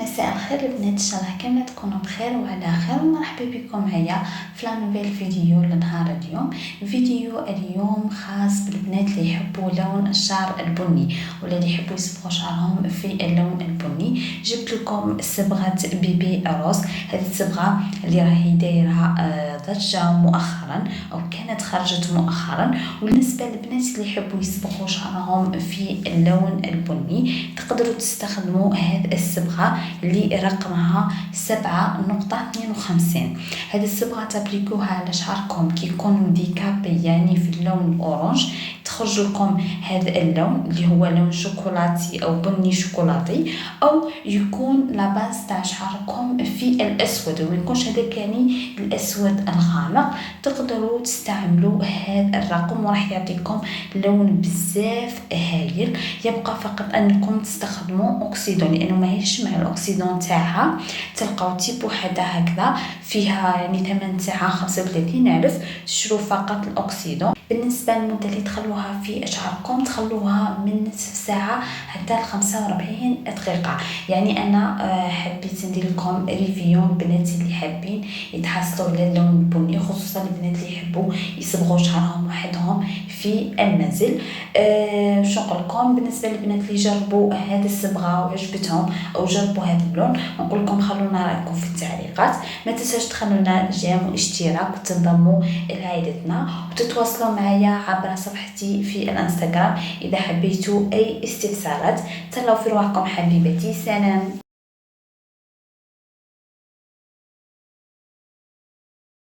مساء الخير البنات، ان شاء الله كامله تكونوا بخير وعلى خير. مرحبا بكم معايا في لانوفيل فيديو لنهار اليوم. فيديو اليوم خاص بالبنات اللي يحبوا لون الشعر البني ولا اللي يحبوا يصبغوا شعرهم في اللون البني. جبت لكم صبغه بيبي روز. هذه الصبغه اللي راهي دايره ضجه مؤخرا او كانت خرجت مؤخرا، وبالنسبه للبنات اللي يحبوا يصبغوا شعرهم في اللون البني تقدروا تستخدموا هذه الصبغه اللي رقمها 7.52. هذه الصبغه تابليكوها على شعركم كي يكون ديكابي، يعني في اللون الاورانج تخرج لكم هذا اللون اللي هو لون شوكولاتي او بني شوكولاتي، او يكون لاباس تاع شعركم في الاسود وما يكونش هذاك يعني الاسود الغامق. تقدروا تستعملوا هذا الرقم وراح يعطيكم لون بزاف هايل. يبقى فقط انكم تستخدموا اوكسيدون، لانه ماهيش مع الاوكسيدون تاعها تلقاو تيب وحده هكذا فيها يعني ثمن تاعها 35,000. تشرو فقط الاوكسيدون. بالنسبه للمده اللي تخلوها في شعركم تخلوها من نصف ساعه حتى ل 45 دقيقه. يعني انا حبيت ندير لكم ريفيو البنات اللي حابين يتحصلوا على اللون البني، خصوصا البنات اللي يحبوا يصبغوا شعرهم وحدهم في المنزل. شو نقول لكم بالنسبه للبنات اللي جربوا هذه الصبغه وعجبتهم او جربوا هذا اللون، نقول لكم خلونا رايكم في التعليقات. ما تنساوش تخلونا جيم واشتراك وتنضموا لعائلتنا وتتواصلوا معايا عبر صفحتي في الانستغرام اذا حبيتوا اي استفسارات. تهلاو في رواحكم حبيبتي، سلام.